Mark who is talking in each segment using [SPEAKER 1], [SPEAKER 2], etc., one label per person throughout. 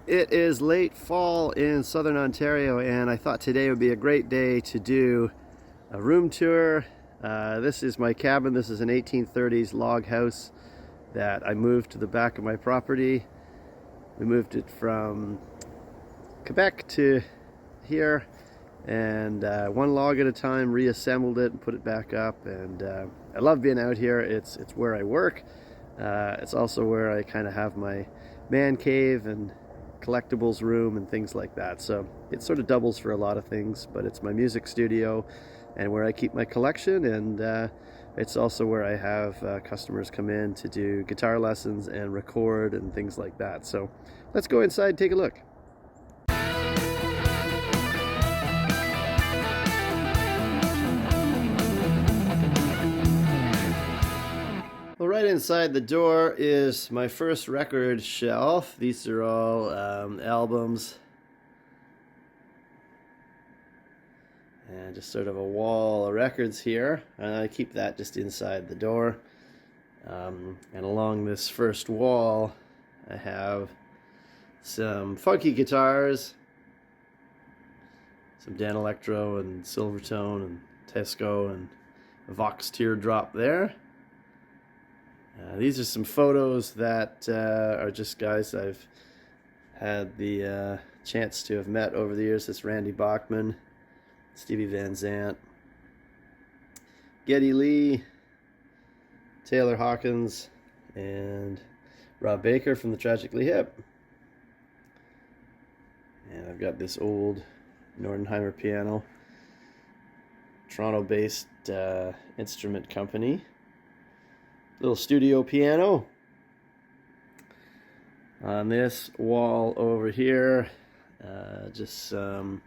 [SPEAKER 1] It is late fall in southern Ontario, and I thought today would be a great day to do a room tour. This is my cabin. This is an 1830s log house that I moved to the back of my property. We moved it from Quebec to here, and one log at a time, reassembled it and put it back up. And I love being out here. It's where I work. It's also where I kind of have my man cave and collectibles room and things like that. So it sort of doubles for a lot of things, but it's my music studio and where I keep my collection, and it's also where I have customers come in to do guitar lessons and record and things like that. So let's go inside and take a look. Well, right inside the door is my first record shelf. These are all albums. And just sort of a wall of records here. And I keep that just inside the door. And along this first wall, I have some funky guitars. Some Danelectro and Silvertone and Tesco and a Vox Teardrop there. These are some photos that are just guys I've had the chance to have met over the years. This Randy Bachman, Stevie Van Zandt, Geddy Lee, Taylor Hawkins, and Rob Baker from the Tragically Hip. And I've got this old Nordenheimer piano, Toronto-based instrument company. Little studio piano. On this wall over here, just some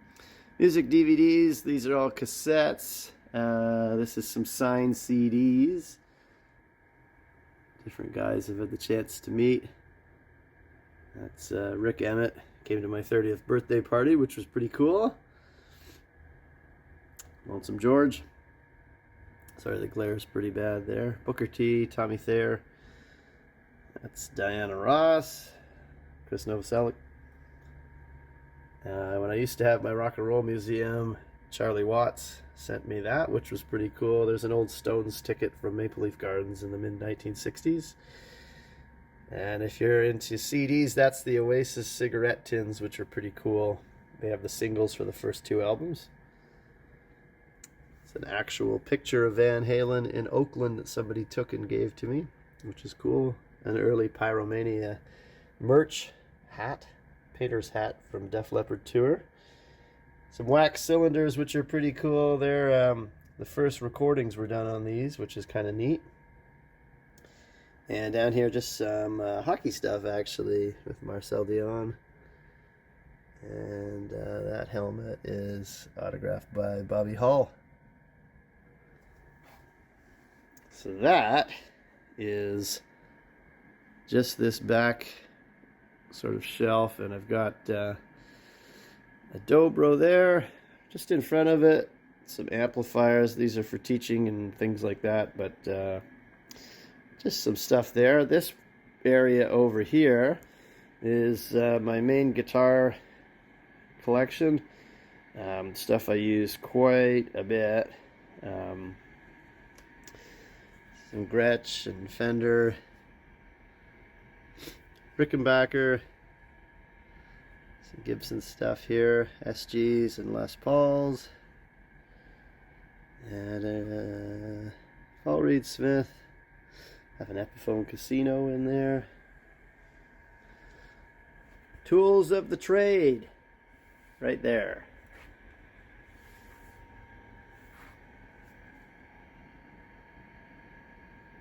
[SPEAKER 1] music DVDs. These are all cassettes. This is some signed CDs. Different guys I've had the chance to meet. That's Rick Emmett. Came to my 30th birthday party, which was pretty cool. Lonesome George. Sorry, the glare is pretty bad there. Booker T, Tommy Thayer. That's Diana Ross. Chris Novoselic. When I used to have my rock and roll museum, Charlie Watts sent me that, which was pretty cool. There's an old Stones ticket from Maple Leaf Gardens in the mid-1960s. And if you're into CDs, that's the Oasis cigarette tins, which are pretty cool. They have the singles for the first two albums. It's an actual picture of Van Halen in Oakland that somebody took and gave to me, which is cool. An early Pyromania merch hat, painter's hat from Def Leppard tour. Some wax cylinders, which are pretty cool. They're the first recordings were done on these, which is kind of neat. And down here, just some hockey stuff, actually, with Marcel Dion. And that helmet is autographed by Bobby Hull. So that is just this back sort of shelf, and I've got a dobro there just in front of it, some amplifiers. These are for teaching and things like that, but just some stuff there. This area over here is my main guitar collection, stuff I use quite a bit. Some Gretsch and Fender, Rickenbacker, some Gibson stuff here, SGs and Les Pauls, and Paul Reed Smith. Have an Epiphone Casino in there. Tools of the trade, right there.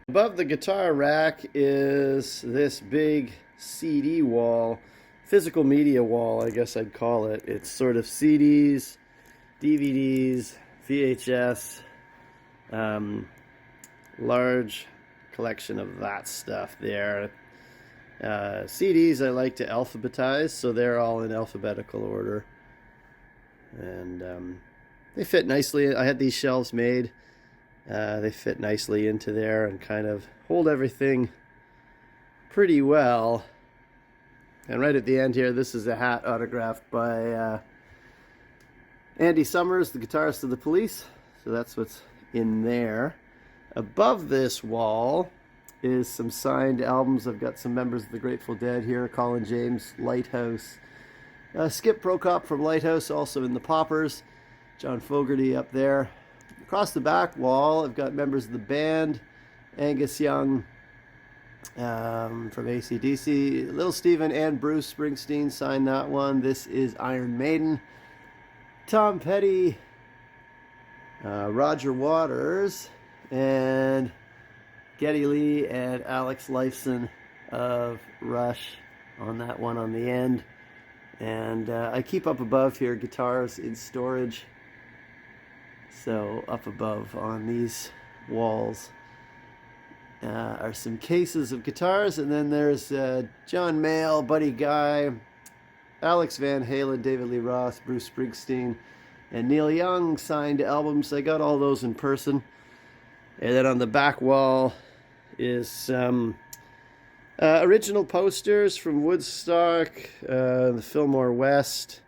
[SPEAKER 1] Above the guitar rack is this big CD wall, physical media wall, I guess I'd call it. It's sort of CDs, DVDs, VHS, large collection of that stuff there. CDs I like to alphabetize, so they're all in alphabetical order. And they fit nicely. I had these shelves made. They fit nicely into there and kind of hold everything pretty well. And right at the end here, this is a hat autographed by Andy Summers, the guitarist of The Police. So that's what's in there. Above this wall is some signed albums. I've got some members of the Grateful Dead here. Colin James, Lighthouse. Skip Prokop from Lighthouse, also in the Poppers. John Fogerty up there. Across the back wall, I've got members of the band. Angus Young from AC/DC. Little Steven and Bruce Springsteen signed that one. This is Iron Maiden. Tom Petty, Roger Waters, and Geddy Lee and Alex Lifeson of Rush on that one on the end. And I keep up above here guitars in storage. So up above on these walls are some cases of guitars, and then there's John Mayall, Buddy Guy, Alex Van Halen, David Lee Roth, Bruce Springsteen, and Neil Young signed albums. I got all those in person. And then on the back wall is some original posters from Woodstock, the Fillmore West.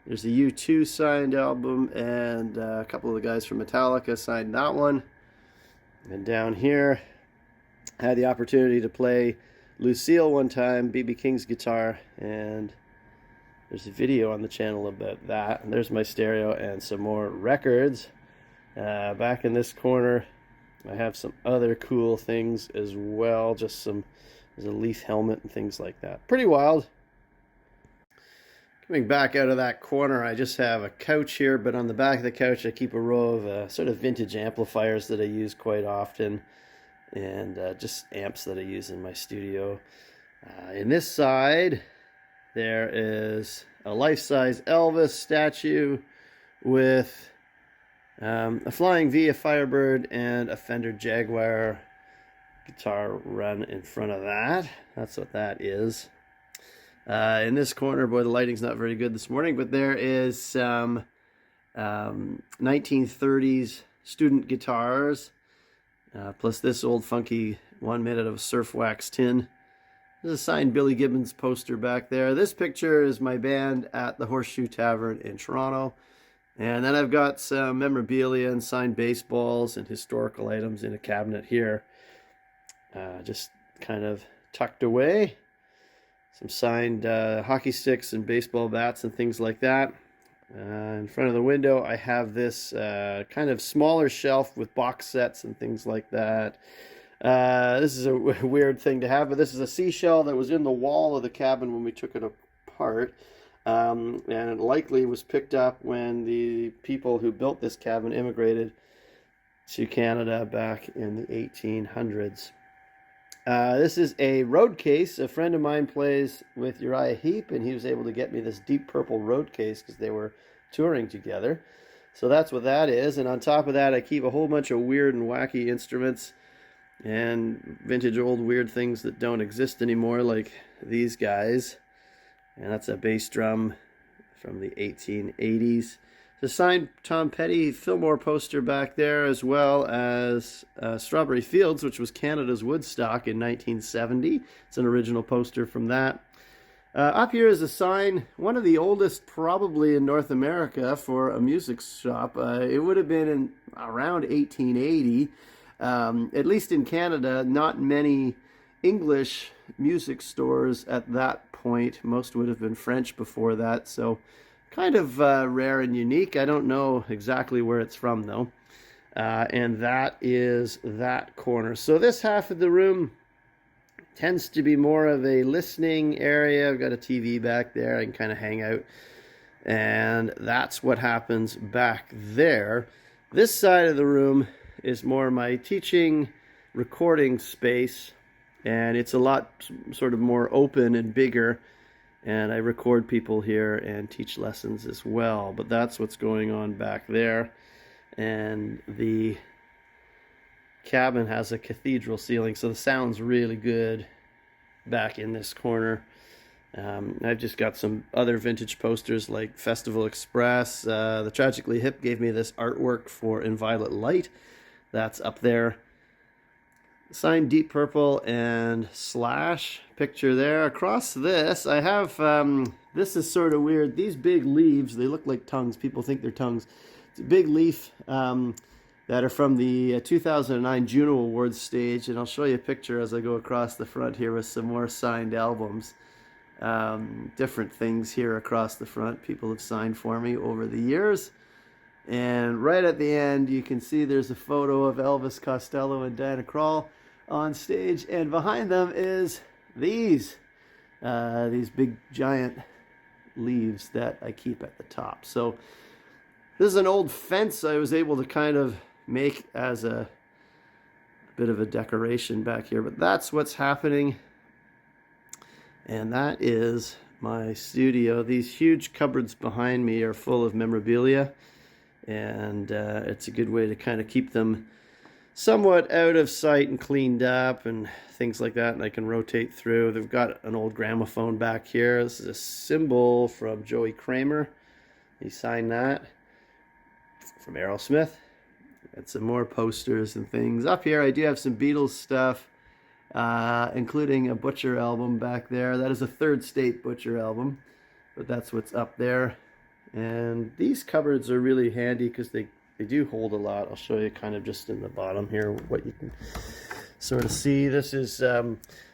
[SPEAKER 1] There's a U2 signed album, and a couple of the guys from Metallica signed that one. And down here, I had the opportunity to play Lucille one time, B.B. King's guitar, and there's a video on the channel about that. And there's my stereo and some more records. Back in this corner, I have some other cool things as well. There's a Leaf helmet and things like that. Pretty wild. Coming back out of that corner, I just have a couch here, but on the back of the couch I keep a row of sort of vintage amplifiers that I use quite often, and just amps that I use in my studio. In this side, there is a life-size Elvis statue with a Flying V, a Firebird, and a Fender Jaguar guitar run in front of that. That's what that is. In this corner, boy, the lighting's not very good this morning, but there is some 1930s student guitars, plus this old funky one made out of a surf wax tin. There's a signed Billy Gibbons poster back there. This picture is my band at the Horseshoe Tavern in Toronto. And then I've got some memorabilia and signed baseballs and historical items in a cabinet here. Just kind of tucked away. Some signed hockey sticks and baseball bats and things like that. In front of the window, I have this kind of smaller shelf with box sets and things like that. This is a weird thing to have, but this is a seashell that was in the wall of the cabin when we took it apart. And it likely was picked up when the people who built this cabin immigrated to Canada back in the 1800s. This is a road case. A friend of mine plays with Uriah Heep, and he was able to get me this Deep Purple road case because they were touring together. So that's what that is. And on top of that, I keep a whole bunch of weird and wacky instruments and vintage old weird things that don't exist anymore, like these guys. And that's a bass drum from the 1880s. The signed Tom Petty Fillmore poster back there, as well as Strawberry Fields, which was Canada's Woodstock in 1970. It's an original poster from that. Up here is a sign, one of the oldest probably in North America for a music shop. It would have been in around 1880. At least in Canada, not many English music stores at that point. Most would have been French before that, so kind of rare and unique. I don't know exactly where it's from, though. And that is that corner. So this half of the room tends to be more of a listening area. I've got a TV back there. I can kind of hang out. And that's what happens back there. This side of the room is more my teaching, recording space. And it's a lot sort of more open and bigger. And I record people here and teach lessons as well. But that's what's going on back there. And the cabin has a cathedral ceiling, so the sound's really good back in this corner. I've just got some other vintage posters like Festival Express. The Tragically Hip gave me this artwork for In Violet Light. That's up there. signed Deep Purple and Slash picture there. Across this, I have, this is sort of weird. These big leaves, they look like tongues. People think they're tongues. It's a big leaf that are from the 2009 Juno Awards stage, and I'll show you a picture as I go across the front here with some more signed albums. Different things here across the front people have signed for me over the years. And right at the end, you can see there's a photo of Elvis Costello and Diana Krall on stage, and behind them is these big giant leaves that I keep at the top. So this is an old fence I was able to kind of make as a bit of a decoration back here, but that's what's happening. And that is my studio. These huge cupboards behind me are full of memorabilia, and it's a good way to kind of keep them somewhat out of sight and cleaned up and things like that, and I can rotate through. They've got an old gramophone back here. This is a symbol from Joey Kramer. He signed that from Aerosmith. Got some more posters and things. Up here I do have some Beatles stuff, including a Butcher album back there. That is a Third State Butcher album, but that's what's up there. And these cupboards are really handy because they do hold a lot. I'll show you kind of just in the bottom here what you can sort of see. This is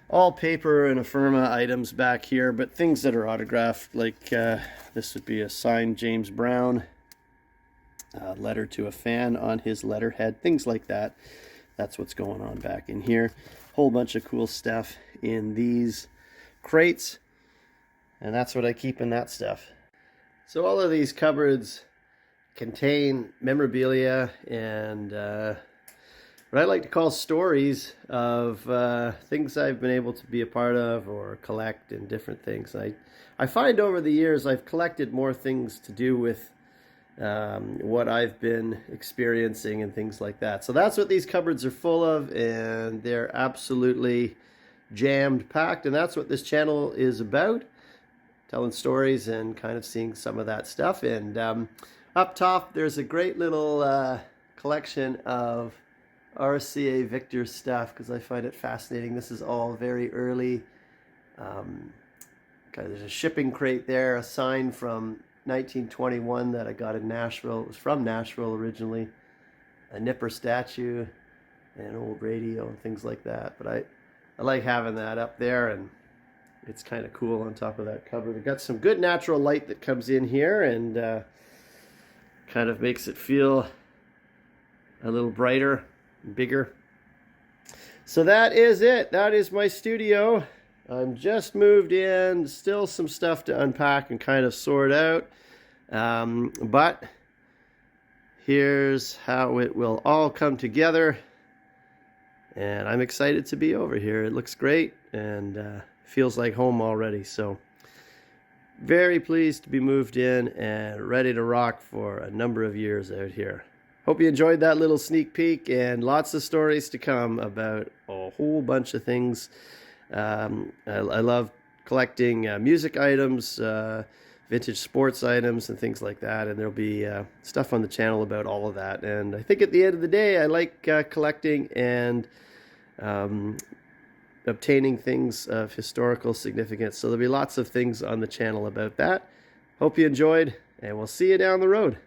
[SPEAKER 1] all paper and Affirma items back here, but things that are autographed, like this would be a signed James Brown letter to a fan on his letterhead, things like that. That's what's going on back in here. Whole bunch of cool stuff in these crates, and that's what I keep in that stuff. So all of these cupboards contain memorabilia and what I like to call stories of things I've been able to be a part of or collect, and different things. I find over the years I've collected more things to do with what I've been experiencing and things like that. So that's what these cupboards are full of, and they're absolutely jammed packed, and that's what this channel is about, telling stories and kind of seeing some of that stuff. And up top there's a great little collection of RCA Victor stuff because I find it fascinating. This is all very early. There's a shipping crate there, a sign from 1921 that I got in Nashville. It was from Nashville originally. A Nipper statue and an old radio and things like that. But I like having that up there, and it's kind of cool on top of that cupboard. We've got some good natural light that comes in here and kind of makes it feel a little brighter and bigger. So that is it. That is my studio. I'm just moved in, still some stuff to unpack and kind of sort out. But here's how it will all come together. And I'm excited to be over here. It looks great and feels like home already. So very pleased to be moved in and ready to rock for a number of years out here. Hope you enjoyed that little sneak peek, and lots of stories to come about a whole bunch of things. I love collecting music items, vintage sports items and things like that, and there'll be stuff on the channel about all of that. And I think at the end of the day I like collecting and obtaining things of historical significance, so there'll be lots of things on the channel about that. Hope you enjoyed, and we'll see you down the road.